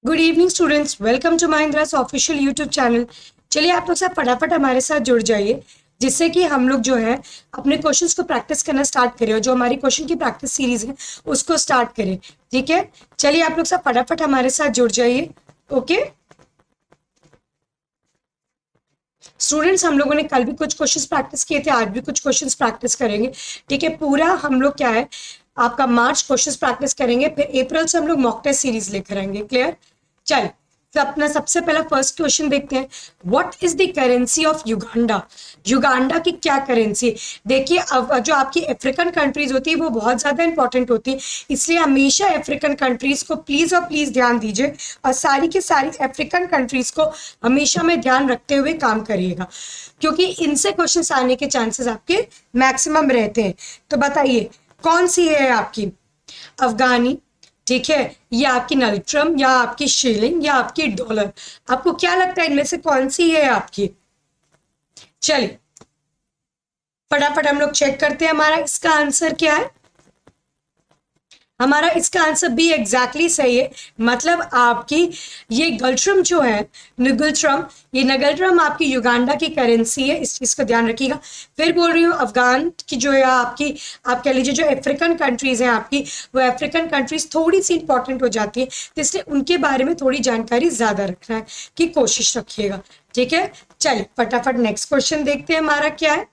Good evening students, welcome to Mahindra's official YouTube channel. चलिए आप लोग सब फटाफट हमारे साथ जुड़ जाइए, जिससे कि हम लोग जो है अपने क्वेश्चंस को प्रैक्टिस करना स्टार्ट करें और जो हमारी क्वेश्चन की प्रैक्टिस सीरीज है उसको स्टार्ट करें। ठीक है, चलिए आप लोग सब फटाफट हमारे साथ जुड़ जाइए। ओके स्टूडेंट्स, हम लोगों ने कल भी कुछ क्वेश्चंस प्रैक्टिस किए थे, आज भी कुछ क्वेश्चंस प्रैक्टिस करेंगे। ठीक है, पूरा हम लोग क्या है आपका मार्च क्वेश्चंस प्रैक्टिस करेंगे, फिर अप्रैल से हम लोग मॉक टेस्ट सीरीज लेकर आएंगे। क्लियर? चल, तो अपना सबसे पहला फर्स्ट क्वेश्चन देखते हैं। What is the currency of Uganda? Uganda की क्या करेंसी? देखिए, अब जो आपकी अफ्रीकन कंट्रीज होती है वो बहुत ज्यादा इंपॉर्टेंट होती है, इसलिए हमेशा अफ्रीकन कंट्रीज को प्लीज और प्लीज ध्यान दीजिए और सारी की सारी अफ्रीकन कंट्रीज को हमेशा में ध्यान रखते हुए काम करिएगा, क्योंकि इनसे क्वेश्चन आने के चांसेस आपके मैक्सिमम रहते हैं। तो बताइए कौन सी है आपकी? अफगानी, ठीक है, या आपकी नल्ट्रम, या आपकी शिलिंग, या आपकी डॉलर? आपको क्या लगता है इनमें से कौन सी है आपकी? चलिए फटाफट हम लोग चेक करते हैं हमारा इसका आंसर क्या है। हमारा इसका आंसर भी एग्जैक्टली सही है। मतलब आपकी ये गल्ट्रम जो है, नगल्ट्रम, ये नगल्ट्रम आपकी युगांडा की करेंसी है, इस चीज को ध्यान रखिएगा। फिर बोल रही हूँ अफगान की जो है आपकी, आप कह लीजिए जो अफ्रीकन कंट्रीज हैं आपकी, वो अफ्रीकन कंट्रीज थोड़ी सी इंपॉर्टेंट हो जाती है, तो इसलिए उनके बारे में थोड़ी जानकारी ज्यादा रखना है की कोशिश रखिएगा। ठीक है, चलिए फटाफट नेक्स्ट क्वेश्चन देखते हैं हमारा क्या है।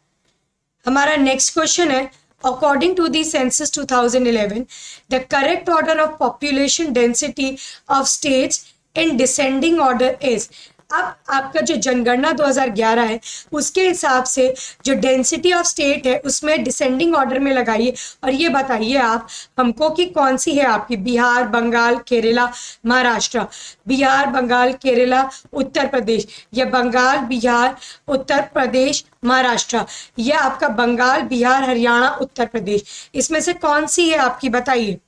हमारा नेक्स्ट क्वेश्चन है, according to the census 2011, the correct order of population density of states in descending order is? अब आपका जो जनगणना 2011 है उसके हिसाब से जो डेंसिटी ऑफ स्टेट है उसमें डिसेंडिंग ऑर्डर में लगाइए और ये बताइए आप हमको कि कौन सी है आपकी, बिहार, बंगाल, केरला, महाराष्ट्र। बिहार, बंगाल, केरला, उत्तर प्रदेश, या बंगाल, बिहार, उत्तर प्रदेश, महाराष्ट्र, या आपका बंगाल, बिहार, हरियाणा, उत्तर प्रदेश? इसमें से कौन सी है आपकी, बताइए।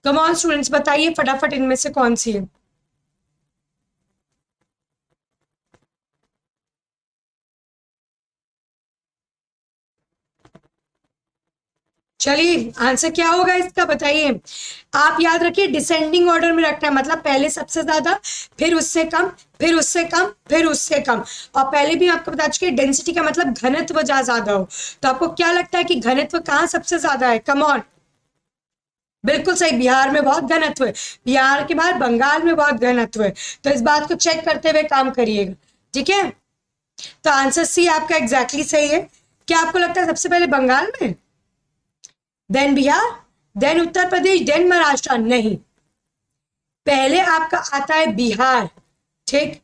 कम ऑन स्टूडेंट्स, बताइए फटाफट इनमें से कौन सी है। चलिए आंसर क्या होगा इसका, बताइए। आप याद रखिए डिसेंडिंग ऑर्डर में रखना है, मतलब पहले सबसे ज्यादा, फिर उससे कम, फिर उससे कम, फिर उससे कम। और पहले भी आपको बता चुके डेंसिटी का मतलब घनत्व ज्यादा हो, तो आपको क्या लगता है कि घनत्व कहाँ सबसे ज्यादा है? Come on. बिल्कुल सही, बिहार में बहुत घनत्व है, बिहार के बाद बंगाल में बहुत घनत्व है, तो इस बात को चेक करते हुए काम करिएगा। ठीक है, तो आंसर सी आपका एग्जैक्टली सही है। क्या आपको लगता है सबसे पहले बंगाल में, then Bihar, then Uttar Pradesh, then Maharashtra? नहीं, पहले आपका आता है बिहार, ठीक,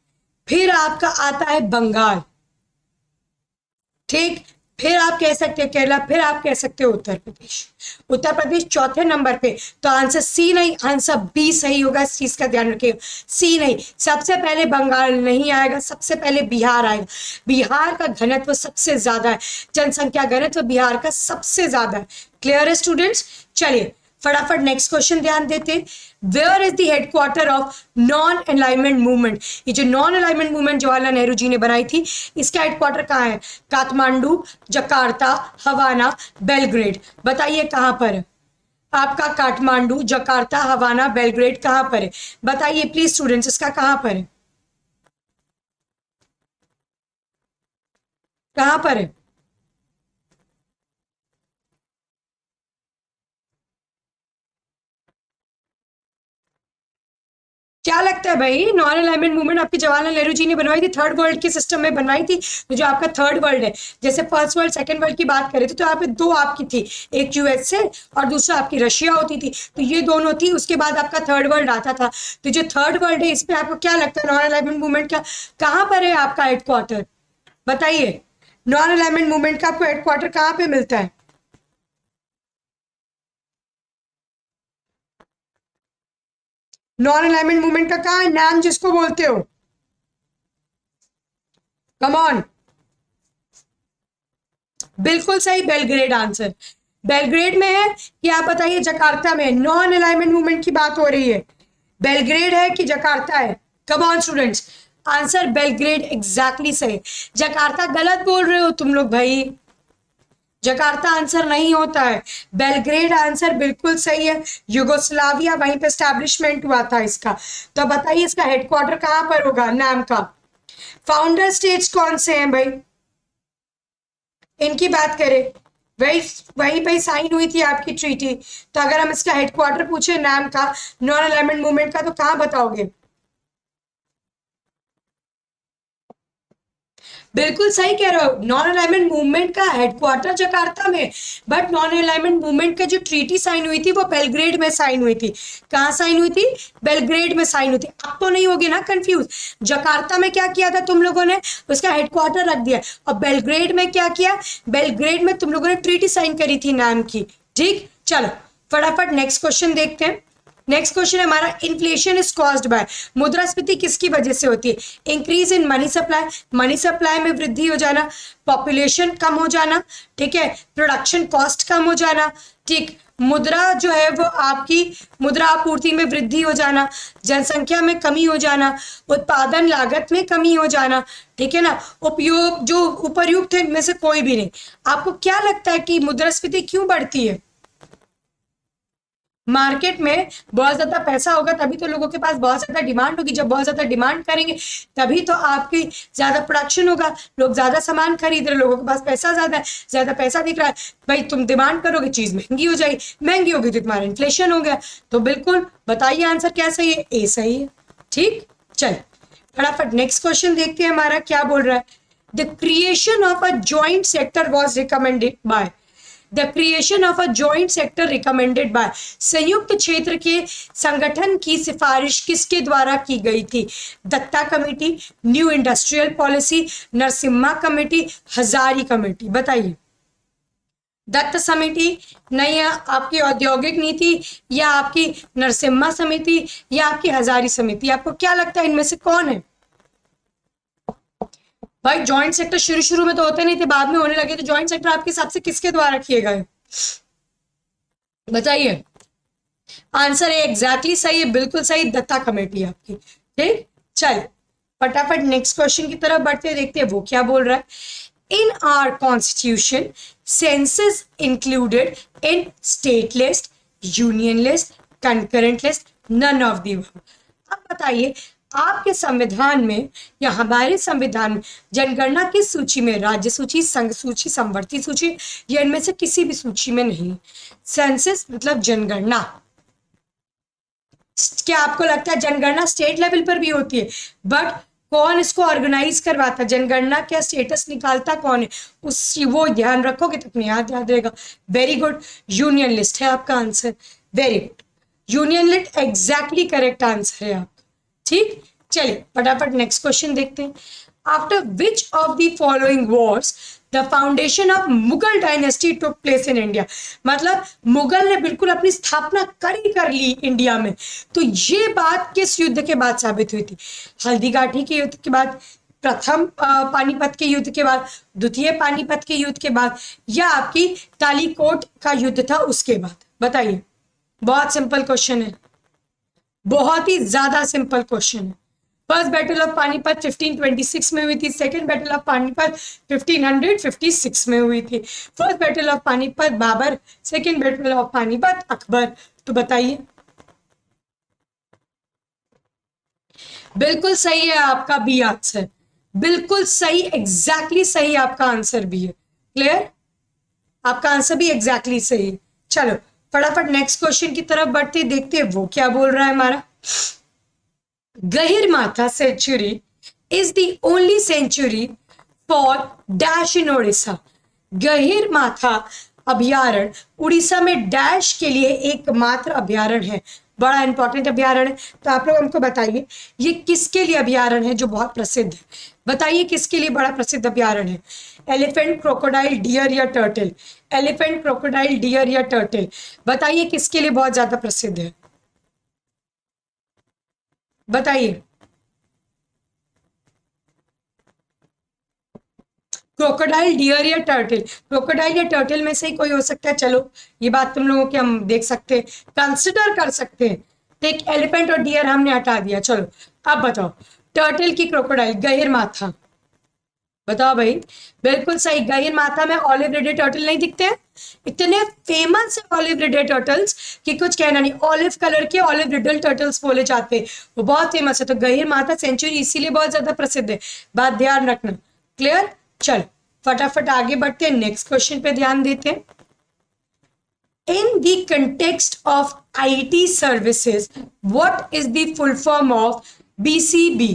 फिर आपका आता है बंगाल, ठीक, फिर आप कह सकते हैं केरला, फिर आप कह सकते हो उत्तर प्रदेश। उत्तर प्रदेश चौथे नंबर पे, तो आंसर सी नहीं, आंसर बी सही होगा। इस चीज का ध्यान रखिएगा, सी नहीं, सबसे पहले बंगाल नहीं आएगा, सबसे पहले बिहार आएगा। बिहार का घनत्व सबसे ज्यादा है, जनसंख्या घनत्व बिहार का सबसे ज्यादा है। क्लियर है स्टूडेंट्स? चलिए फटाफट नेक्स्ट क्वेश्चन ध्यान देते हैं। Where is the headquarter of non alignment movement? ये जो non alignment movement Jawaharlal Nehru ji ने बनाई थी, इसका हेडक्वार्टर कहाँ है? Kathmandu, Jakarta, Havana, Belgrade? बताइए कहाँ पर है आपका? काठमांडू, जकार्ता, हवाना, बेलग्रेड कहाँ पर है? बताइए प्लीज स्टूडेंट्स, इसका कहाँ पर है? कहाँ पर है? क्या लगता है भाई, नॉन अलाइनमेंट मूवमेंट आपकी जवाहरलाल नेहरू जी ने बनवाई थी, थर्ड वर्ल्ड के सिस्टम में बनवाई थी। तो जो आपका थर्ड वर्ल्ड है, जैसे फर्स्ट वर्ल्ड सेकंड वर्ल्ड की बात करें तो यहाँ पे दो आपकी थी, एक यूएसए और दूसरा आपकी रशिया होती थी, तो ये दोनों थी, उसके बाद आपका थर्ड वर्ल्ड आता था। तो जो थर्ड वर्ल्ड है इसमें आपको क्या लगता है नॉन अलाइनमेंट मूवमेंट का कहाँ पर है आपका हेडक्वार्टर? बताइए, नॉन अलाइनमेंट मूवमेंट का आपको हेडक्वार्टर कहाँ पे मिलता है? नॉन अलाइनमेंट मूवमेंट का कहाँ है, नाम जिसको बोलते हो? Come on. बिल्कुल सही, बेलग्रेड आंसर। बेलग्रेड में है कि आप बताइए जकार्ता में? नॉन अलाइनमेंट मूवमेंट की बात हो रही है, बेलग्रेड है कि जकार्ता है? Come on students, answer Belgrade exactly सही। जकार्ता गलत बोल रहे हो तुम लोग भाई, जकार्ता आंसर नहीं होता है, बेलग्रेड आंसर बिल्कुल सही है। युगोस्लाविया, वहीं पे स्टैब्लिशमेंट हुआ था इसका। तो बताइए इसका हेडक्वार्टर कहां पर होगा, नाम का। फाउंडर स्टेट्स कौन से हैं भाई, इनकी बात करें, वही वहीं पे साइन हुई थी आपकी ट्रीटी। तो अगर हम इसका हेडक्वार्टर पूछे नाम का, नॉन अलाइनमेंट मूवमेंट का, तो कहां बताओगे। बिल्कुल सही कह रहे हो, नॉन अलाइनमेंट मूवमेंट का हेडक्वार्टर जकार्ता में, बट नॉन अलाइनमेंट मूवमेंट का जो ट्रीटी साइन हुई थी वो बेलग्रेड में साइन हुई थी। कहाँ साइन हुई थी, बेलग्रेड में साइन हुई थी। अब तो नहीं होगी ना कंफ्यूज, जकार्ता में क्या किया था तुम लोगों ने, उसका हेडक्वार्टर रख दिया, और बेलग्रेड में क्या किया, बेलग्रेड में तुम लोगों ने ट्रीटी साइन करी थी नाम की। ठीक, चलो फटाफट नेक्स्ट क्वेश्चन देखते हैं। नेक्स्ट क्वेश्चन है हमारा, इन्फ्लेशन इज कॉज्ड बाय, मुद्रास्फीति किसकी वजह से होती है, increase in money supply, money supply में वृद्धि हो जाना, पॉपुलेशन कम हो जाना, ठीक है, प्रोडक्शन कॉस्ट कम हो जाना, ठीक, मुद्रा जो है वो आपकी मुद्रा आपूर्ति में वृद्धि हो जाना, जनसंख्या में कमी हो जाना, उत्पादन लागत में कमी हो जाना, ठीक है ना, उपयोग जो उपर्युक्त है इनमें से कोई भी नहीं। आपको क्या लगता है कि मुद्रास्फीति क्यों बढ़ती है, मार्केट में बहुत ज्यादा पैसा होगा तभी तो लोगों के पास बहुत ज्यादा डिमांड होगी, जब बहुत ज्यादा डिमांड करेंगे तभी तो आपकी ज्यादा प्रोडक्शन होगा, लोग ज्यादा सामान खरीद रहे, लोगों के पास पैसा ज्यादा है, ज्यादा पैसा दिख रहा है, भाई तुम डिमांड करोगे चीज महंगी हो जाएगी, महंगी होगी तो तुम्हारा इन्फ्लेशन हो गया। तो बिल्कुल बताइए आंसर क्या सही है, ए सही है। ठीक, चल फटाफट नेक्स्ट क्वेश्चन देखते हैं हमारा क्या बोल रहा है। The creation of a joint sector was recommended by, the creation of a joint sector recommended by, संयुक्त क्षेत्र के संगठन की सिफारिश किसके द्वारा की गई थी, Dutta committee, new industrial policy, Narasimha committee, Hazari committee. बताइए, दत्त समिति, नहीं आपकी औद्योगिक नीति, या आपकी नरसिम्हा समिति, या आपकी हजारी समिति, आपको क्या लगता है इनमें से कौन है। भाई जॉइंट सेक्टर शुरू शुरू में तो होते नहीं थे, बाद में होने लगे, तो जॉइंट सेक्टर आपके हिसाब से किसके द्वारा किए गए, बताइए। आंसर है एग्जैक्टली सही है, बिल्कुल सही, दत्ता कमेटी आपकी। ठीक, चल फटाफट नेक्स्ट क्वेश्चन की तरफ बढ़ते देखते हैं वो क्या बोल रहा है। In our constitution census included in state list, union list, concurrent list, none of the. अब बताइए आपके संविधान में या हमारे संविधान में जनगणना किस सूची में, राज्य सूची, संघ सूची, समवर्ती सूची, या इनमें से किसी भी सूची में नहीं। सेंसस मतलब जनगणना, क्या आपको लगता है जनगणना स्टेट लेवल पर भी होती है, बट कौन इसको ऑर्गेनाइज करवाता, जनगणना क्या स्टेटस निकालता कौन है, उस वो ध्यान रखोगे तो अपने याद रहेगा। वेरी गुड, यूनियन लिस्ट है आपका answer, very good, union list exactly correct answer है आपका। ठीक, चलिए फटाफट नेक्स्ट क्वेश्चन देखते हैं। After which of the following Wars the foundation of Mughal dynasty took place in India, मतलब मुगल ने बिल्कुल अपनी स्थापना कर ली इंडिया में, तो ये बात किस युद्ध के बाद साबित हुई थी, हल्दीघाटी के युद्ध के बाद, प्रथम पानीपत के युद्ध के बाद, द्वितीय पानीपत के युद्ध के बाद, या आपकी तालीकोट का युद्ध था उसके बाद। बताइए, बहुत सिंपल क्वेश्चन है, बहुत ही ज्यादा सिंपल क्वेश्चन है। फर्स्ट बैटल ऑफ पानीपत 1526 में हुई थी, सेकंड बैटल ऑफ पानीपत 1556 में हुई थी। First battle of Panipat Babur, second battle of Panipat Akbar. तो बताइए, बिल्कुल सही है आपका बी आंसर, बिल्कुल सही, एग्जैक्टली सही आपका आंसर भी है। क्लियर, आपका आंसर भी एग्जैक्टली सही है। चलो फटाफट नेक्स्ट क्वेश्चन की तरफ बढ़ते देखते हैं वो क्या बोल रहा है हमारा। Gahirmatha sanctuary is the only sanctuary for dash in Odisha, Gahirmatha अभ्यारण्य उड़ीसा में डैश के लिए एकमात्र अभ्यारण्य है, बड़ा इंपॉर्टेंट अभ्यारण्य है। तो आप लोग हमको बताइए ये किसके लिए अभ्यारण्य है जो बहुत प्रसिद्ध है, बताइए किसके लिए बड़ा प्रसिद्ध अभ्यारण्य है। एलिफेंट, क्रोकोडाइल, डियर या टर्टल, एलिफेंट, क्रोकोडाइल, डियर या टर्टल, बताइए किसके लिए बहुत ज्यादा प्रसिद्ध है, बताइए। क्रोकोडाइल, डियर या टर्टल, क्रोकोडाइल या टर्टल में से ही कोई हो सकता है। चलो ये बात तुम लोगों की हम देख सकते हैं, कंसिडर कर सकते हैं। ठीक, एलिफेंट और डियर हमने हटा दिया, चलो अब बताओ टर्टल की क्रोकोडाइल, गहिरमाथा, बताओ भाई। बिल्कुल सही, गहीर माथा में ऑलिव रिडेड टर्टल नहीं दिखते हैं? इतने फेमस है ऑलिव रिडेड टर्टल्स कि कुछ कहना नहीं। ऑलिव कलर के ऑलिव रिडेड टर्टल्स बोले जाते हैं, वो बहुत फेमस है। तो गहीर माथा सेंचुरी इसीलिए बहुत ज्यादा प्रसिद्ध है, बात ध्यान रखना। क्लियर? चल फटाफट आगे बढ़ते हैं, नेक्स्ट क्वेश्चन पे ध्यान देते हैं। In the context of IT services, what is the full form of BCB?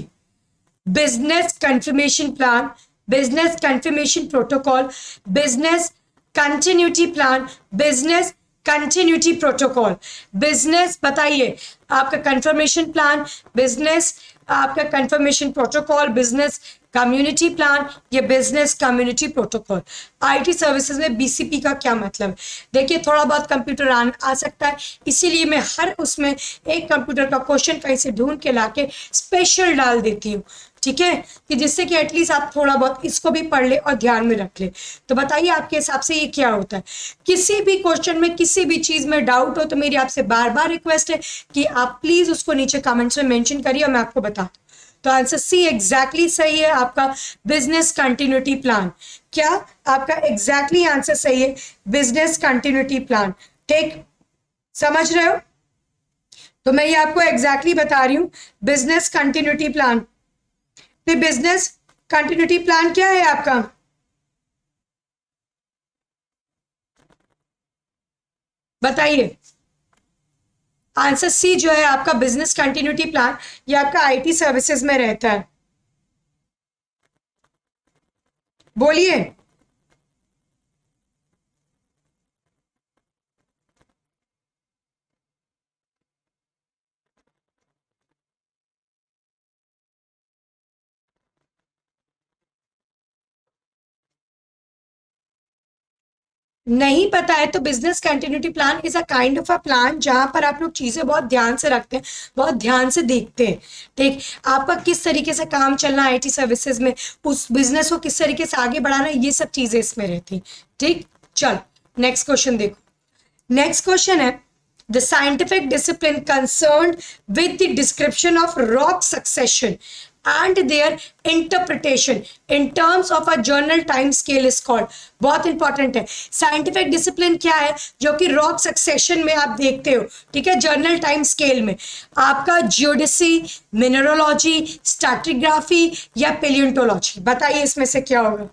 Business Confirmation Plan, Business Confirmation Protocol, Business Continuity Plan, Business continuity protocol. Business बताइए, आपका कंफर्मेशन प्लान, बिजनेस आपका confirmation protocol, business community plan, या business community protocol. IT services में BCP का क्या मतलब है? देखिए थोड़ा बहुत कंप्यूटर आ सकता है, इसीलिए मैं हर उसमें एक कंप्यूटर का क्वेश्चन कहीं से ढूंढ के लाके स्पेशल डाल देती हूँ, ठीक है, कि जिससे कि एटलीस्ट आप थोड़ा बहुत इसको भी पढ़ ले और ध्यान में रख ले। तो बताइए आपके हिसाब से ये क्या होता है? किसी भी क्वेश्चन में किसी भी चीज में डाउट हो तो मेरी आपसे बार बार रिक्वेस्ट है कि आप प्लीज उसको नीचे कमेंट्स में मेंशन करिए और मैं आपको बता दूं। तो आंसर सी एग्जैक्टली सही है आपका, बिजनेस कंटिन्यूटी प्लान। क्या आपका एग्जैक्टली आंसर सही है? Business continuity plan. ठीक, समझ रहे हो? तो मैं ये आपको एग्जैक्टली बता रही हूं, बिजनेस कंटिन्यूटी प्लान। तो बिजनेस कंटिन्यूटी प्लान क्या है आपका? बताइए। आंसर सी जो है आपका बिजनेस कंटिन्यूटी प्लान, ये आपका आईटी सर्विसेज में रहता है। बोलिए। नहीं पता है तो business continuity plan is a kind of a plan जहां पर आप लोग चीजें बहुत ध्यान से रखते हैं, बहुत ध्यान से देखते हैं। ठीक, आपका किस तरीके से काम चलना है आईटी सर्विसेज में, उस बिजनेस को किस तरीके से आगे बढ़ाना है, ये सब चीजें इसमें रहती हैं। ठीक, चल नेक्स्ट क्वेश्चन देखो। नेक्स्ट क्वेश्चन है, the scientific discipline concerned with the description of rock succession and their interpretation in terms of a journal time scale is called। बहुत इंपॉर्टेंट है। साइंटिफिक डिसिप्लिन क्या है जो कि रॉक सक्सेशन में आप देखते हो, ठीक है, जर्नल टाइम स्केल में? आपका जियोडेसी, मिनरोलॉजी, स्ट्रैटिग्राफी, या पेलियोंटोलॉजी? बताइए इसमें से क्या होगा?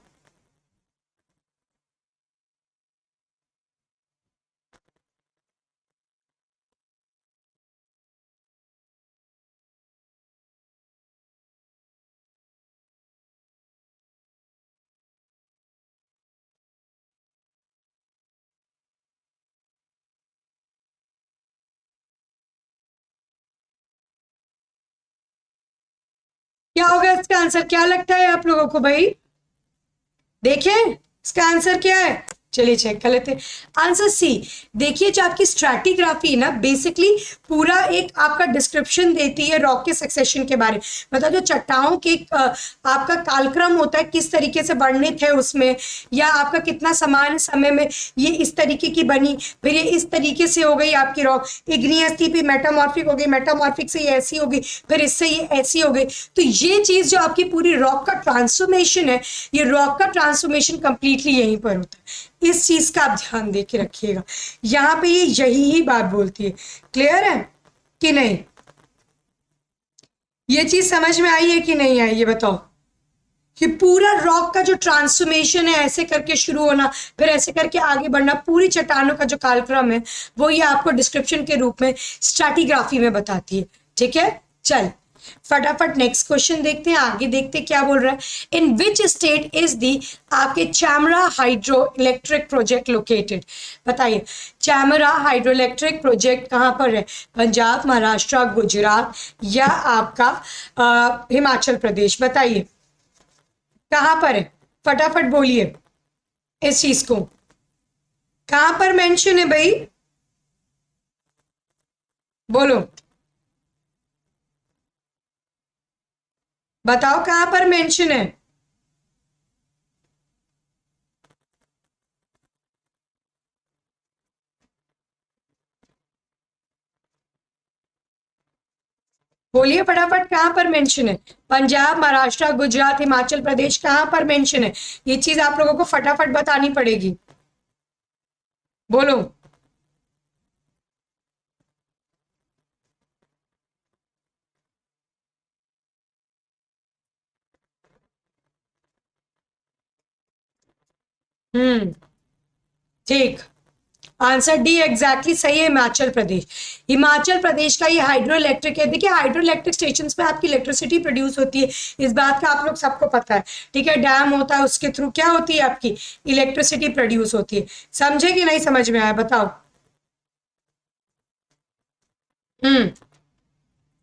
क्या होगा इसका आंसर? क्या लगता है आप लोगों को भाई? देखें इसका आंसर क्या है, चलिए चेक कर लेते हैं। Answer C. देखिए जो आपकी स्ट्रैटिग्राफी है ना, बेसिकली पूरा एक आपका डिस्क्रिप्शन देती है रॉक के सक्सेशन के बारे में। मतलब जो चट्टानों के आपका कालक्रम होता है, किस तरीके से वर्णित है उसमें, या आपका कितना समान समय में ये इस तरीके की बनी, फिर ये इस तरीके से हो गई आपकी रॉक, इग्नियस थी, फिर मेटामॉर्फिक हो गई, मेटामॉर्फिक से ये ऐसी होगी, फिर इससे ये ऐसी हो गई। तो ये चीज जो आपकी पूरी रॉक का ट्रांसफॉर्मेशन है, ये रॉक का ट्रांसफॉर्मेशन कंप्लीटली यहीं पर होता है। इस चीज का आप ध्यान दे के रखिएगा, यहां पे ये यही ही बात बोलती है। क्लियर है कि नहीं? ये चीज समझ में आई है कि नहीं आई, ये बताओ। कि पूरा रॉक का जो ट्रांसफॉर्मेशन है, ऐसे करके शुरू होना, फिर ऐसे करके आगे बढ़ना, पूरी चट्टानों का जो कालक्रम है, वो ये आपको डिस्क्रिप्शन के रूप में स्ट्रैटिग्राफी में बताती है। ठीक है, चल फटाफट नेक्स्ट क्वेश्चन देखते हैं, आगे देखते हैं क्या बोल रहा है। इन विच स्टेट इज दी आपके चैमरा हाइड्रो इलेक्ट्रिक प्रोजेक्ट लोकेटेड? बताइए, चैमरा हाइड्रो इलेक्ट्रिक प्रोजेक्ट कहां पर है? पंजाब, महाराष्ट्र, गुजरात, या आपका हिमाचल प्रदेश? बताइए कहां पर है, फटाफट बोलिए इस चीज को। कहां पर मेंशन है भाई? बोलो, बताओ कहां पर मेंशन है? बोलिए फटाफट, कहाँ पर मेंशन है? पंजाब, महाराष्ट्र, गुजरात, हिमाचल प्रदेश, कहाँ पर मेंशन है? ये चीज आप लोगों को फटाफट बतानी पड़ेगी। बोलो। हम्म, ठीक। आंसर डी एग्जैक्टली सही है, हिमाचल प्रदेश। हिमाचल प्रदेश का ये हाइड्रो इलेक्ट्रिक है। देखिए हाइड्रो इलेक्ट्रिक स्टेशन पे आपकी इलेक्ट्रिसिटी प्रोड्यूस होती है, इस बात का आप लोग सबको पता है। ठीक है, डैम होता है, उसके थ्रू क्या होती है आपकी इलेक्ट्रिसिटी प्रोड्यूस होती है। समझे कि नहीं समझ में आया, बताओ। हम्म,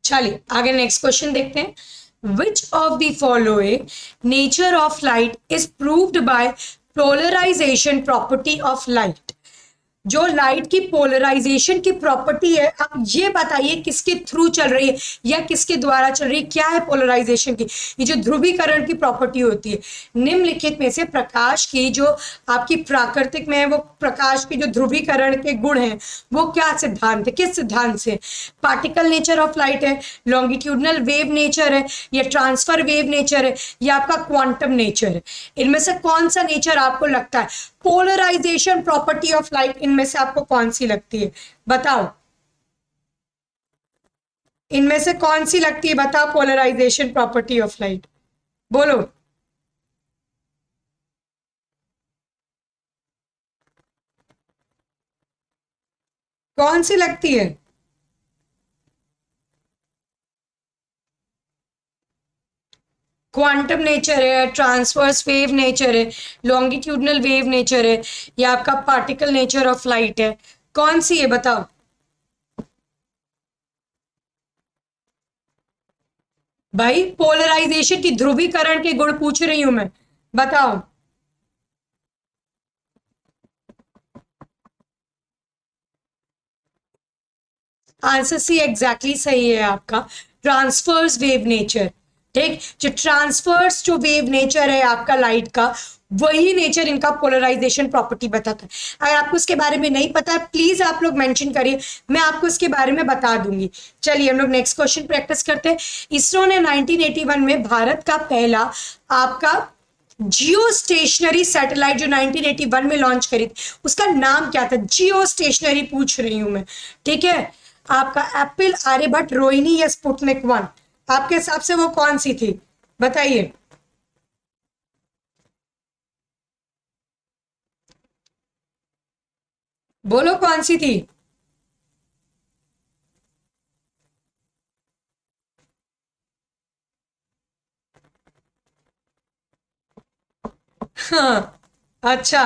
चलिए आगे नेक्स्ट क्वेश्चन देखते हैं। Which of the following nature of light is proved by polarisation property of light? जो लाइट की पोलराइजेशन की प्रॉपर्टी है, अब ये बताइए किसके थ्रू चल रही है या किसके द्वारा चल रही है? क्या है पोलराइजेशन की? ये जो ध्रुवीकरण की प्रॉपर्टी होती है। निम्नलिखित में से प्रकाश की जो आपकी प्राकृतिक में है, वो प्रकाश के जो ध्रुवीकरण के गुण हैं, वो क्या सिद्धांत है, किस सिद्धांत से? पार्टिकल नेचर ऑफ लाइट है, लॉन्गिट्यूडनल वेव नेचर है, या ट्रांसफर वेव नेचर है, या आपका क्वांटम नेचर है? इनमें से कौन सा नेचर आपको लगता है? पोलराइजेशन प्रॉपर्टी ऑफ लाइट इनमें से आपको कौन सी लगती है, बताओ। इनमें से कौन सी लगती है, बताओ, पोलराइजेशन प्रॉपर्टी ऑफ लाइट, बोलो। कौन सी लगती है? क्वांटम नेचर है, ट्रांसवर्स वेव नेचर है, लॉन्गिट्यूडनल वेव नेचर है, या आपका पार्टिकल नेचर ऑफ लाइट है? कौन सी है, बताओ। भाई पोलराइजेशन की ध्रुवीकरण के गुण पूछ रही हूं मैं, बताओ। आंसर सी एग्जैक्टली सही है आपका, ट्रांसफर्स वेव नेचर। ठीक, जो ट्रांसफर्स जो वेव नेचर है आपका लाइट का, वही नेचर इनका पोलराइजेशन प्रॉपर्टी बताता है। अगर आपको इसके बारे में नहीं पता है, प्लीज आप लोग मेंशन करिए, मैं आपको इसके बारे में बता दूंगी। चलिए हम लोग नेक्स्ट क्वेश्चन प्रैक्टिस करते हैं। इसरो ने 1981 में भारत का पहला आपका जियो स्टेशनरी सैटेलाइट जो 1981 में लॉन्च करी थी, उसका नाम क्या था? जियो स्टेशनरी पूछ रही हूं मैं, ठीक है। आपका एप्पल, आर्यभट्ट, रोहिणी, या स्पुतनिक 1? आपके हिसाब से वो कौन सी थी, बताइए। बोलो कौन सी थी। हाँ, अच्छा।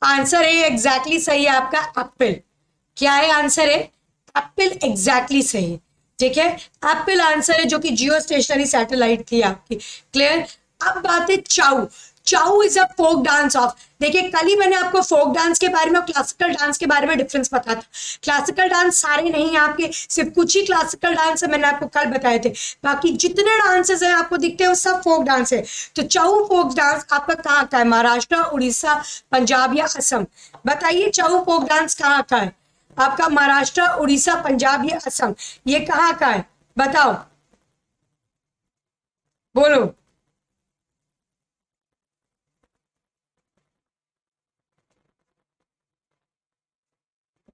आंसर है एग्जैक्टली सही है आपका, एप्पल। क्या है आंसर है? एप्पल एग्जैक्टली सही है। ठीक है, एप्पल आंसर है, जो कि जियो स्टेशनरी सैटेलाइट थी आपकी। क्लियर। अब बात है Chhau. Chhau is a folk dance of, देखिए कल ही मैंने आपको फोक डांस के बारे में और क्लासिकल डांस के बारे में डिफरेंस बताया था। क्लासिकल डांस सारे नहीं, आपके सिर्फ कुछ ही क्लासिकल डांस है, मैंने आपको कल बताए थे। बाकी जितने डांसेस हैं आपको दिखते हैं वो सब फोक डांस है। तो चाउ फोक डांस आपका कहाँ का है? महाराष्ट्र, उड़ीसा, पंजाब, या असम? बताइए, चाउ फोक डांस कहाँ का है आपका? महाराष्ट्र, उड़ीसा, पंजाब, या असम? ये कहाँ का है, बताओ, बोलो।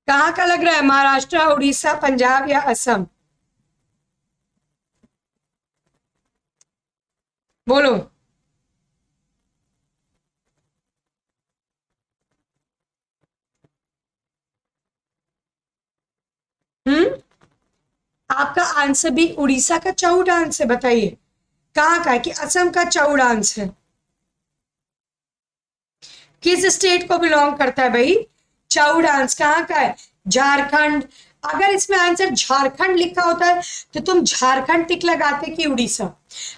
कहाँ का लग रहा है? महाराष्ट्र, उड़ीसा, पंजाब, या असम? बोलो। हम्म, आपका आंसर भी उड़ीसा का चाउ डांस है, बताइए कहाँ का है? कि असम का चाउ डांस है? किस स्टेट को बिलोंग करता है भाई? चाउ डांस कहाँ का है? झारखंड। अगर इसमें आंसर झारखंड लिखा होता है तो तुम झारखंड टिक लगाते कि उड़ीसा?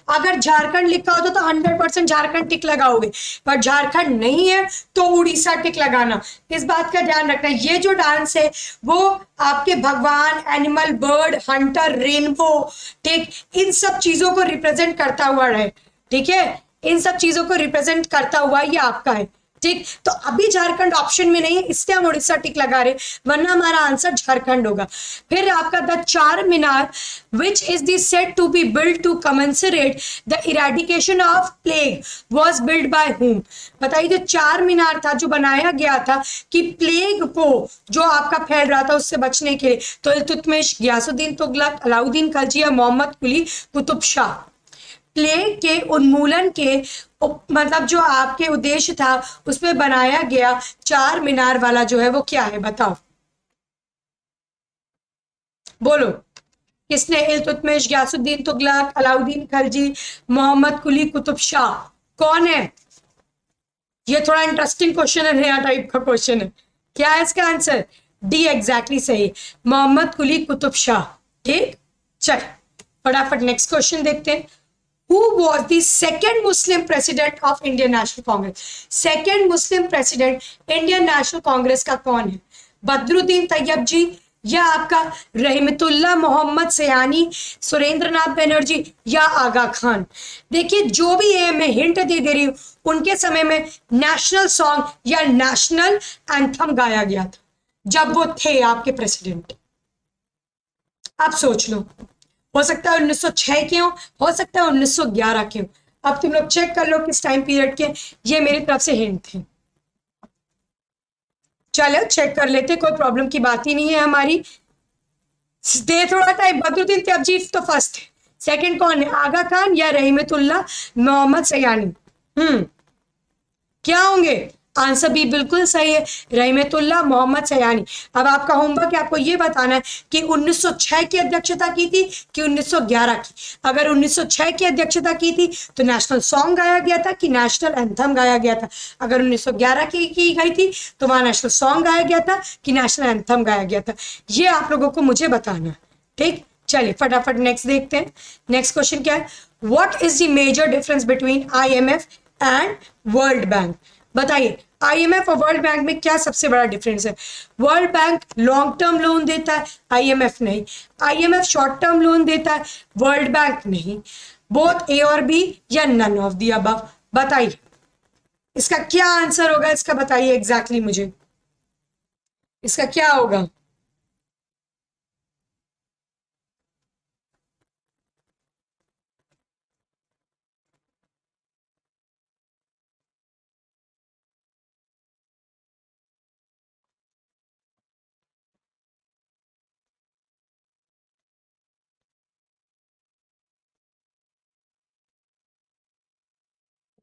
अगर झारखंड लिखा होता तो 100% झारखंड टिक लगाओगे, पर झारखंड नहीं है तो उड़ीसा टिक लगाना। इस बात का ध्यान रखना। ये जो डांस है वो आपके भगवान, एनिमल, बर्ड, हंटर, रेनबो, ठीक, इन सब चीजों को रिप्रेजेंट करता हुआ है। ठीक है, इन सब चीजों को रिप्रेजेंट करता हुआ ये आपका है। ठीक, तो अभी झारखंड ऑप्शन में नहीं है इसलिए हम उड़ीसा टिक लगा रहे, वरना हमारा आंसर झारखंड होगा। फिर आपका the Charminar which is the set to be build to commensurate the eradication of plague was build by whom. बताइए, जो चार मीनार था जो बनाया गया था कि प्लेग को जो आपका फैल रहा था उससे बचने के लिए, तो इल्तुतमिश, गयासुद्दीन तुगलक, अलाउद्दीन खलजी या मोहम्मद कुली कुतुब शाह। प्लेग के उन्मूलन के मतलब जो आपके उद्देश्य था उसमें बनाया गया चार मीनार वाला जो है वो क्या है, बताओ बोलो। किसने? इल्तुतमिश, गयासुद्दीन तुगलक, अलाउद्दीन खलजी, मोहम्मद कुली कुतुब शाह। कौन है? ये थोड़ा इंटरेस्टिंग क्वेश्चन है, नया टाइप का क्वेश्चन है। क्या है इसका आंसर? डी एग्जैक्टली सही, मोहम्मद कुली कुतुब शाह। ठीक, चल फटाफट नेक्स्ट क्वेश्चन देखते हैं। Who was the second Muslim president of Indian National Congress? Second Muslim president Indian National Congress का कौन है? बदरुद्दीन तैयब जी, या आपका रहमतुल्लाह मोहम्मद सयानी, सुरेंद्रनाथ बनर्जी या आगा खान? देखिए, जो भी है मैं हिंट दे रही हूं, उनके समय में नेशनल सॉन्ग या नेशनल एंथम गाया गया था जब वो थे आपके प्रेसिडेंट। आप सोच लो, हो सकता है 1906 के हो सकता है 1911 के हो। अब तुम लोग चेक कर लो किस टाइम पीरियड के। ये मेरी तरफ से हिंट थे। चलो चेक कर लेते, कोई प्रॉब्लम की बात ही नहीं है हमारी। दे थोड़ा टाइम। बदरुद्दीन तैयब तो फर्स्ट है, सेकंड कौन है? आगा खान या रहमतुल्लाह मोहम्मद सयानी? क्या होंगे? आंसर बी बिल्कुल सही है, रहमतुल्लाह मोहम्मद सयानी। अब आपका होमवर्क है, आपको ये बताना है कि 1906 की अध्यक्षता की थी कि 1911 की। अगर 1906 की अध्यक्षता की थी तो नेशनल सॉन्ग गाया गया था कि नेशनल एंथम गाया गया था। अगर 1911 की गई थी तो वहां नेशनल सॉन्ग गाया गया था कि नेशनल एंथम गाया गया था। ये आप लोगों को मुझे बताना है। ठीक, चलिए फटाफट नेक्स्ट देखते हैं। नेक्स्ट क्वेश्चन क्या है? What is the major difference between IMF and world bank? बताइए, IMF और वर्ल्ड बैंक में क्या सबसे बड़ा डिफरेंस है? World bank long term loan देता है, IMF नहीं। IMF शॉर्ट टर्म लोन देता है, वर्ल्ड बैंक नहीं। बोथ ए और बी या नन ऑफ द अबव? बताइए इसका क्या आंसर होगा, इसका बताइए एग्जैक्टली मुझे, इसका क्या होगा?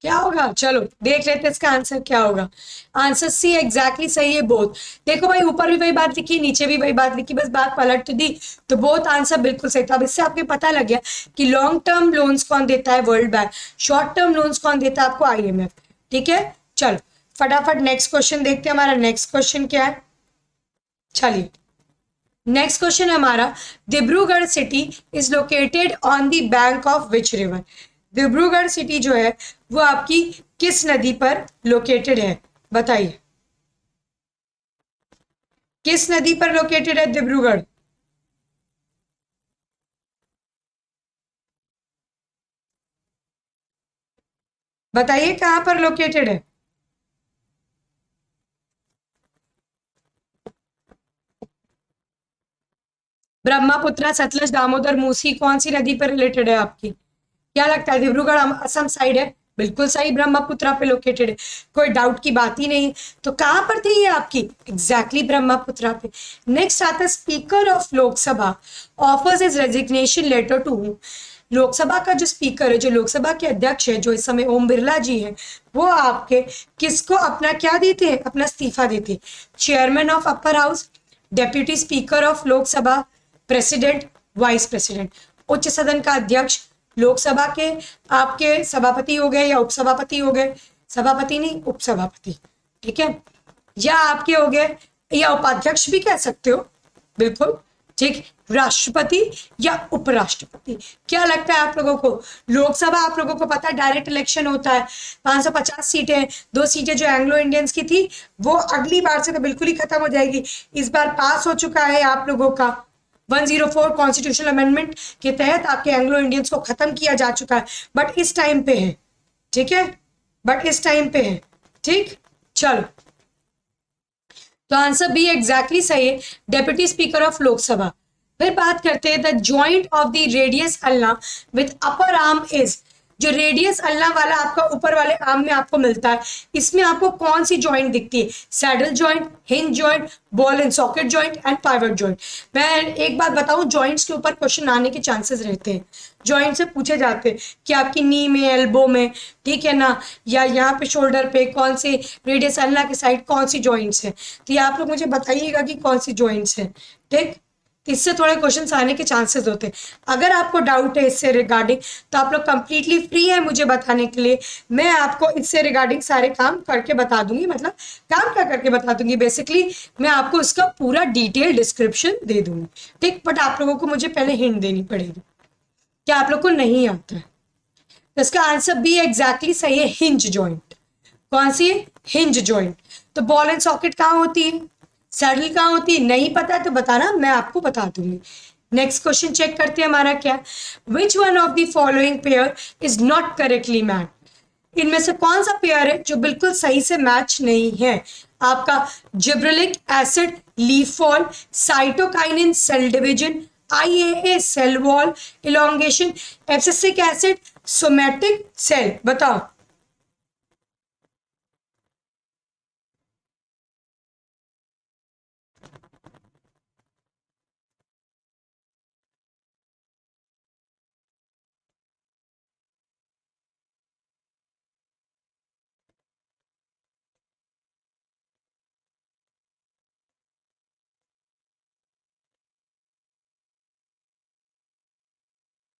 क्या होगा? चलो देख लेते हैं इसका आंसर क्या होगा। आंसर सी एग्जैक्टली सही है, बोथ। देखो भाई, ऊपर भी वही बात लिखी, नीचे भी वही बात लिखी, बस बात पलट तो दी, तो बोथ आंसर बिल्कुल सही था। अब इससे आपको पता लग गया कि लॉन्ग टर्म लोन्स कौन देता है? World bank. Short term loans कौन देता है आपको? IMF। ठीक है, चलो फटाफट नेक्स्ट क्वेश्चन देखते हैं। हमारा नेक्स्ट क्वेश्चन क्या है? चलिए नेक्स्ट क्वेश्चन है हमारा, Dibrugarh city is located on the bank of which river? Dibrugarh city जो है वो आपकी किस नदी पर लोकेटेड है? बताइए, किस नदी पर लोकेटेड है डिब्रूगढ़? बताइए कहां पर लोकेटेड है? ब्रह्मपुत्र, सतलज, दामोदर, मूसी, कौन सी नदी पर रिलेटेड है आपकी? क्या लगता है? डिब्रूगढ़ असम साइड है, बिल्कुल सही, ब्रह्मपुत्र पे लोकेटेड है, कोई डाउट की बात ही नहीं। तो कहां पर थी ये आपकी? एग्जैक्टली ब्रह्मपुत्र पे। नेक्स्ट आता है, speaker of Lok Sabha offers his resignation letter to whom? Lok Sabha का जो स्पीकर है, जो लोकसभा के अध्यक्ष है, जो इस समय ओम बिरला जी हैं, वो आपके किसको अपना क्या देते हैं? अपना इस्तीफा देते हैं। Chairman of upper house, deputy speaker of Lok Sabha, president, vice president. उच्च सदन का अध्यक्ष, लोकसभा के आपके सभापति हो गए या उपसभापति हो गए, सभापति नहीं उपसभापति, ठीक है, या आपके हो गए, या उपाध्यक्ष भी कह सकते हो, बिल्कुल ठीक, राष्ट्रपति या उपराष्ट्रपति। क्या लगता है आप लोगों को? लोकसभा आप लोगों को पता है डायरेक्ट इलेक्शन होता है, 550 सीटें, 2 सीटें जो एंग्लो इंडियंस की थी वो अगली बार से तो बिल्कुल ही खत्म हो जाएगी। इस बार पास हो चुका है आप लोगों का 104 कॉन्स्टिट्यूशनल अमेंडमेंट के तहत आपके एंग्लो इंडियंस को खत्म किया जा चुका है, बट इस टाइम पे है, ठीक है, बट इस टाइम पे है, ठीक। चलो, तो आंसर बी एग्जैक्टली सही है, डेप्यूटी स्पीकर ऑफ लोकसभा। फिर बात करते हैं, the joint of the radius ulna with upper arm is, जो रेडियस अल्ना वाला आपका ऊपर वाले आर्म में आपको मिलता है, इसमें आपको कौन सी जॉइंट दिखती है? Saddle joint, hinge joint, ball and socket joint and pivot joint. मैं एक बात बताऊं, जॉइंट्स के ऊपर क्वेश्चन आने के चांसेस रहते हैं, जॉइंट से पूछे जाते हैं कि आपकी नी में, एल्बो में, ठीक है ना, या यहाँ पे शोल्डर पे कौन से रेडियस अल्ना के साइड कौन सी जॉइंट्स है, तो ये आप लोग मुझे बताइएगा कि कौन सी जॉइंट्स है, ठीक। इससे थोड़े क्वेश्चंस आने के चांसेस होते हैं। अगर आपको डाउट है इससे रिगार्डिंग, तो आप लोग कंप्लीटली फ्री है मुझे बताने के लिए, मैं आपको इससे रिगार्डिंग सारे काम करके बता दूंगी, मतलब काम क्या करके बता दूंगी, बेसिकली मैं आपको इसका पूरा डिटेल डिस्क्रिप्शन दे दूंगी, ठीक। बट आप लोगों को मुझे पहले हिंट देनी पड़ेगी कि आप लोग को नहीं आता है। तो इसका आंसर बी एग्जैक्टली सही है, हिंज जॉइंट। कौन सी है? Hinge joint. तो बॉल एंड सॉकेट कहाँ होती है? सैडल कहाँ होती है? नहीं पता तो बताना, मैं आपको बता दूंगी। नेक्स्ट क्वेश्चन चेक करते हैं हमारा क्या, which one of the following pair is not correctly match, इनमें से कौन सा पेयर है जो बिल्कुल सही से मैच नहीं है? आपका gibberellic acid leaf fall, cytokinin cell division, IAA cell wall elongation, abscisic acid somatic cell, बताओ।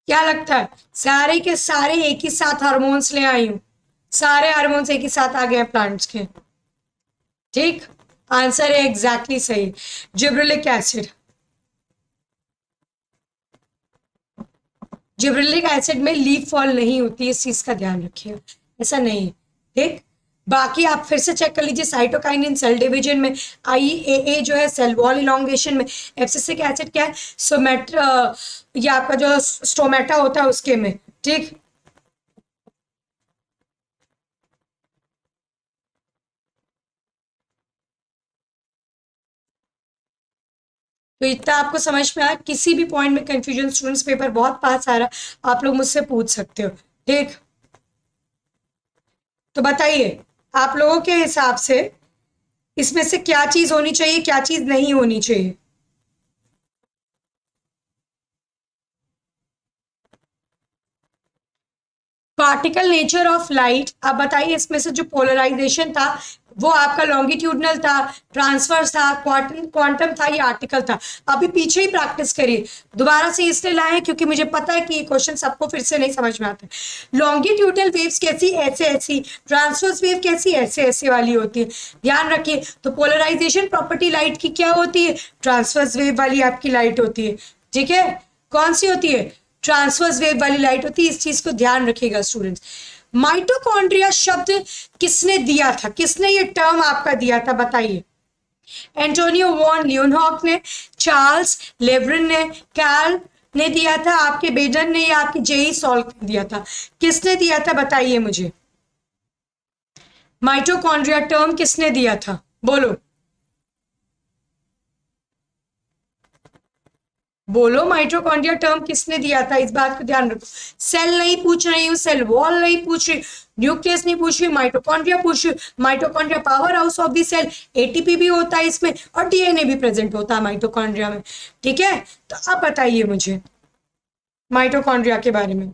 क्या लगता है? सारे के सारे एक ही साथ हार्मोन्स ले आई हूं, सारे हार्मोन्स एक ही साथ आ गए हैं प्लांट्स के, ठीक। आंसर है एग्जैक्टली सही, जिब्रेलिक एसिड। जिब्रेलिक एसिड में लीफ फॉल नहीं होती, इस चीज का ध्यान रखिए, ऐसा नहीं है, ठीक। बाकी आप फिर से चेक कर लीजिए, साइटोकाइनिन सेल डिवीजन में, आईएए जो है सेल वॉल इलोंगेशन में, एब्सिसिक एसिड क्या है? सोमेट्रा, ये आपका जो स्टोमेटा होता है उसके में, ठीक। तो इतना आपको समझ में आया, किसी भी पॉइंट में कंफ्यूजन, स्टूडेंट्स पेपर बहुत पास आ रहा, आप लोग मुझसे पूछ सकते हो, ठीक। तो बताइए आप लोगों के हिसाब से इसमें से क्या चीज होनी चाहिए, क्या चीज नहीं होनी चाहिए? पार्टिकल नेचर ऑफ लाइट, आप बताइए इसमें से जो पोलराइजेशन था वो आपका लॉन्गिट्यूडनल था, ट्रांसवर्स था, क्वांटम क्वांटम था या आर्टिकल था? अभी पीछे ही प्रैक्टिस करिए, दोबारा से इसलिए लाए क्योंकि मुझे पता है कि ये क्वेश्चन सबको फिर से नहीं समझ में आता है। लॉन्गिट्यूडनल वेव्स कैसी? ऐसे ऐसी। ट्रांसवर्स वेव कैसी? ऐसे ऐसे वाली होती है, ध्यान रखिए। तो पोलराइजेशन प्रॉपर्टी लाइट की क्या होती है? ट्रांसवर्स वेव वाली आपकी लाइट होती है, ठीक है। कौन सी होती है? ट्रांसवर्स वेव वाली लाइट होती है, इस चीज को ध्यान रखिएगा स्टूडेंट्स। माइटोकॉन्ड्रिया शब्द किसने दिया था, किसने ये टर्म आपका दिया था, बताइए। एंटोनियो वॉन लियोनहॉक ने, चार्ल्स लेब्रिन ने, कैल ने दिया था, आपके बेडन ने, या आपके जेई सॉल्व ने दिया था? किसने दिया था बताइए मुझे, माइटोकॉन्ड्रिया टर्म किसने दिया था, बोलो बोलो, माइटोकॉन्ड्रिया टर्म किसने दिया था, इस बात को ध्यान रखो। सेल नहीं पूछ रही हूँ, सेल वॉल नहीं पूछ रही, न्यूक्लियस नहीं पूछ रही, माइटोकॉन्ड्रिया पूछ रही। Mitochondria power house of the cell, ATP भी होता है इसमें और डीएनए भी प्रेजेंट होता है माइटोकॉन्ड्रिया में, ठीक है। तो अब बताइए मुझे माइटोकॉन्ड्रिया के बारे में।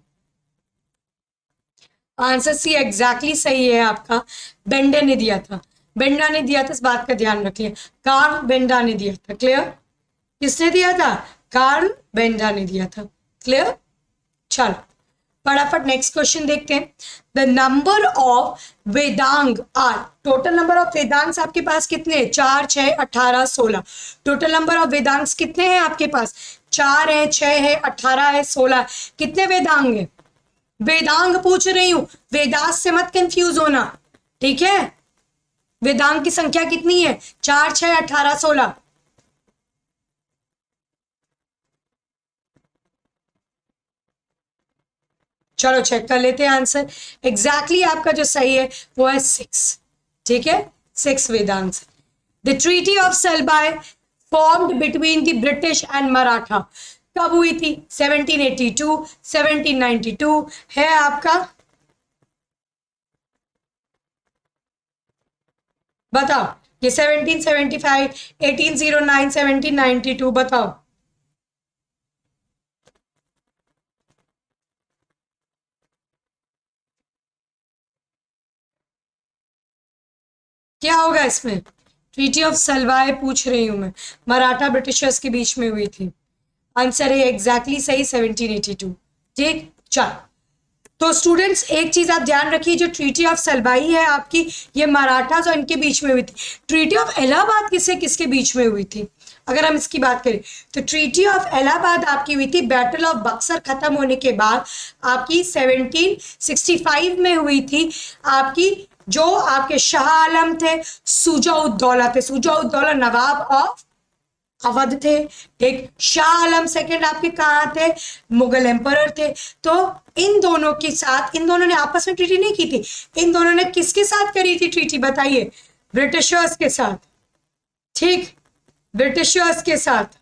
आंसर सी एग्जैक्टली सही है आपका, बेंडे ने दिया था, बेंडा ने दिया था, इस बात का ध्यान रखिए, कार्ल बेंडा ने दिया था, क्लियर। किसने दिया था? कार्ल बेंडा ने दिया था, क्लियर। चलो फटाफट नेक्स्ट क्वेश्चन देखते हैं। The number of Vedang are, total number of वेदांग्स आपके पास कितने हैं? 4, 6, 18, 16। टोटल नंबर ऑफ वेदांग्स कितने हैं आपके पास? 4 है, 6 है, 18 है, 16। कितने वेदांग है? वेदांग पूछ रही हूं, वेदास से मत कंफ्यूज होना, ठीक है। वेदांग की संख्या कितनी है? 4, 6, 18, 16। चलो चेक कर लेते हैं आंसर। एग्जैक्टली आपका जो सही है वो है 6, ठीक है। 6 Vedant. The treaty of Salbai formed between the British and Maratha कब हुई थी? 1782, 1792 है आपका, बताओ। ये 1775, 1809, 1792, बताओ। क्या होगा इसमें? ट्रीटी ऑफ सलवाई पूछ रही हूं मैं, मराठा ब्रिटिशर्स के बीच में हुई थी। आंसर है एग्जैक्टली सही, 1782। ठीक, चल। तो स्टूडेंट्स एक चीज आप ध्यान रखिए, जो ट्रीटी ऑफ सलवाई है आपकी, ये मराठास और इनके बीच में हुई थी। ट्रीटी ऑफ इलाहाबाद किससे किसके बीच में हुई थी? अगर हम इसकी बात करें तो ट्रीटी ऑफ इलाहाबाद आपकी हुई थी बैटल ऑफ बक्सर खत्म होने के बाद, आपकी 1765 में हुई थी। आपकी जो आपके शाह आलम थे, सुजा-उद-दौला थे, सुजा-उद-दौला नवाब ऑफ अवध थे। ठीक, शाह आलम सेकंड आपके कहाँ थे? मुगल एम्परर थे। तो इन दोनों के साथ, इन दोनों ने आपस में ट्रीटी नहीं की थी, इन दोनों ने किसके साथ करी थी ट्रीटी बताइए? ब्रिटिशर्स के साथ। ठीक, ब्रिटिशर्स के साथ।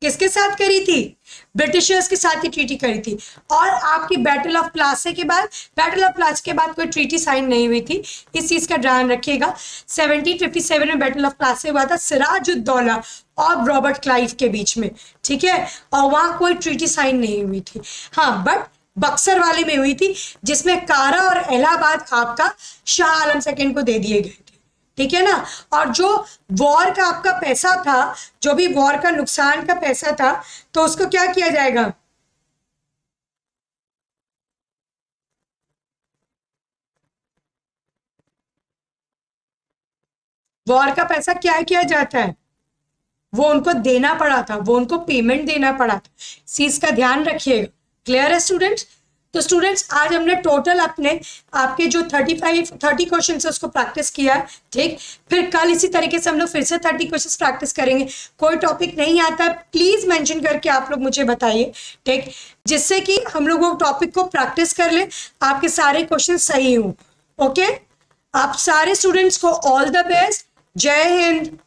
किसके साथ करी थी? ब्रिटिशर्स के साथ ही ट्रीटी करी थी। और आपकी बैटल ऑफ प्लासी के बाद, बैटल ऑफ प्लासी के बाद कोई ट्रीटी साइन नहीं हुई थी, इस चीज का ध्यान रखिएगा। 1757 में बैटल ऑफ प्लासी हुआ था सिराजुद्दौला और रॉबर्ट क्लाइव के बीच में, ठीक है, और वहां कोई ट्रीटी साइन नहीं हुई थी। हाँ, बट बक्सर वाले में हुई थी, जिसमें कारा और इलाहाबाद आपका शाह आलम सेकंड को दे दिए गए थे। ठीक है ना। और जो वॉर का आपका पैसा था, जो भी वॉर का नुकसान का पैसा था, तो उसको क्या किया जाएगा? वॉर का पैसा क्या किया जाता है? वो उनको देना पड़ा था, वो उनको पेमेंट देना पड़ा था। इस चीज का ध्यान रखिएगा। क्लियर है स्टूडेंट्स? तो स्टूडेंट्स आज हमने टोटल अपने आपके जो 30 क्वेश्चन है उसको प्रैक्टिस किया है। ठीक, फिर कल इसी तरीके से हम लोग फिर से 30 क्वेश्चन प्रैक्टिस करेंगे। कोई टॉपिक नहीं आता है प्लीज मेंशन करके आप लोग मुझे बताइए, ठीक, जिससे कि हम लोग वो टॉपिक को प्रैक्टिस कर ले, आपके सारे क्वेश्चन सही हों। ओके, आप सारे स्टूडेंट्स को ऑल द बेस्ट। जय हिंद।